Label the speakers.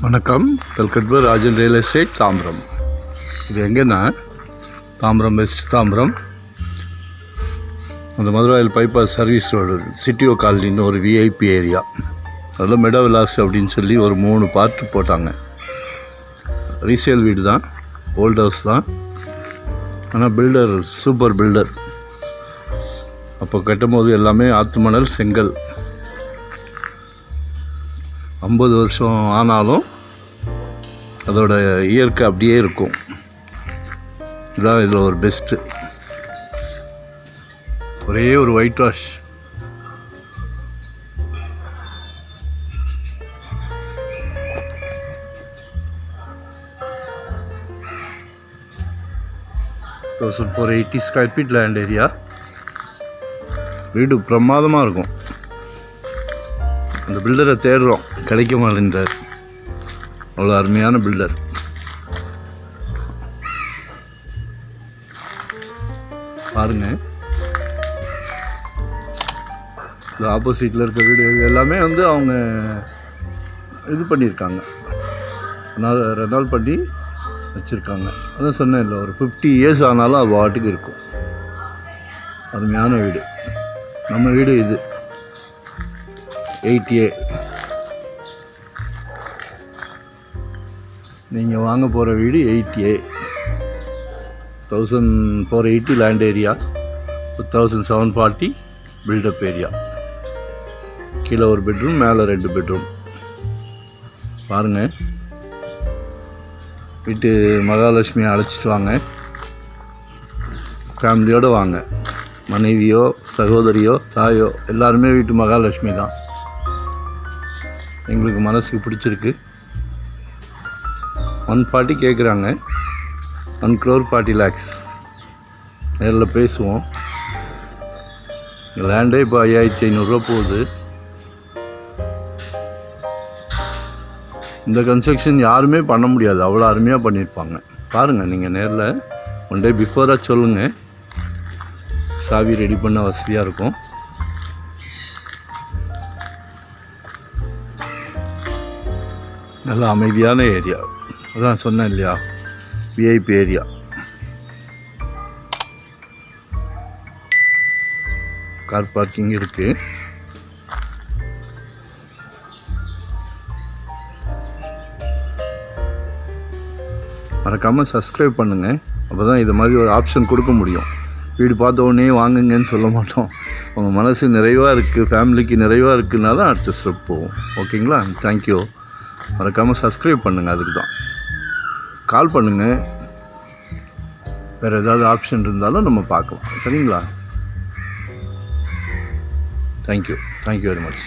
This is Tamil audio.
Speaker 1: வணக்கம். Welcome to Rajan real estate Tambaram. இது எங்கன்னா தாம்பரம் வெஸ்ட் தாம்பரம், அந்த மதுராயில் பைபாஸ் சர்வீஸ் ரோடு சிட்டிஓ காலனின்னு ஒரு விஐபி ஏரியா. அதில் மெடோ விலாஸ் அப்படின்னு சொல்லி ஒரு 3 பார்ட்டு போட்டாங்க. ரீசேல் வீடு தான், ஓல்ட் ஹவுஸ் தான். ஆனால் பில்டர் சூப்பர் பில்டர். அப்போ கட்டும்போது எல்லாமே ஆற்று மணல் செங்கல். 50 வருஷம் ஆனாலும் அதோட இயற்கை அப்படியே இருக்கும். இதுதான் இதில் ஒரு பெஸ்ட்டு. ஒரே ஒரு ஒயிட் வாஷ். ஒரு 80 ஸ்கொயர் ஃபீட் லேண்ட் ஏரியா. வீடு பிரமாதமாக இருக்கும். அந்த பில்டரை தேடுறோம், கிடைக்க மாட்டேன்றார். அவ்வளோ அருமையான பில்டர். பாருங்க, இது ஆப்போசிட்டில் இருக்க வீடு. இது எல்லாமே அவங்க இது பண்ணியிருக்காங்க, ரெனால் பண்ணி வச்சுருக்காங்க. அதான் சொன்னேன் இல்லை, ஒரு 50 இயர்ஸ் ஆனாலும் அது வாட்டுக்கு இருக்கும். அருமையான வீடு. நம்ம வீடு இது 8A. நீங்கள் வாங்க போகிற வீடு 8A. 1480 land area, 1740 build up area. கீழே ஒரு பெட்ரூம், மேலே 2 பெட்ரூம். பாருங்கள், வீட்டு மகாலட்சுமியை அழைச்சிட்டு வாங்க. ஃபேமிலியோடு வாங்க. மனைவியோ சகோதரியோ தாயோ எல்லாருமே வீட்டு மகாலட்சுமி தான். எங்களுக்கு மனசுக்கு பிடிச்சிருக்கு. 140 கேட்குறாங்க. 1 crore 40 lakhs. நேரில் பேசுவோம். லேண்டே இப்போ 5500 ரூபா போகுது. இந்த கன்ஸ்ட்ரக்ஷன் யாருமே பண்ண முடியாது, அவ்வளோ அருமையாக பண்ணியிருப்பாங்க. பாருங்கள், நீங்கள் நேரில் ஒன் டே பிஃபோராக சொல்லுங்கள். சாவி ரெடி பண்ண வசதியாக இருக்கும். நல்ல அமைதியான ஏரியா. அதான் சொன்னேன் இல்லையா, விஐபி ஏரியா. கார் பார்க்கிங் இருக்கு. மறக்காமல் சப்ஸ்கிரைப் பண்ணுங்கள். அப்போ தான் இது மாதிரி ஒரு ஆப்ஷன் கொடுக்க முடியும். வீடு பார்த்த உடனே வாங்குங்கன்னு சொல்ல மாட்டோம். உங்கள் மனசு நிறைவாக இருக்குது, ஃபேமிலிக்கு நிறைவாக இருக்குன்னா தான் அடுத்த ஸ்டெப் போகும். ஓகேங்களா? தேங்க்யூ. மறக்காமல் சப்ஸ்கிரைப் பண்ணுங்கள். அதுக்கு தான் கால் பண்ணுங்கள். வேறு ஏதாவது ஆப்ஷன் இருந்தாலும் நம்ம பார்க்கலாம். சரிங்களா? Thank you very much.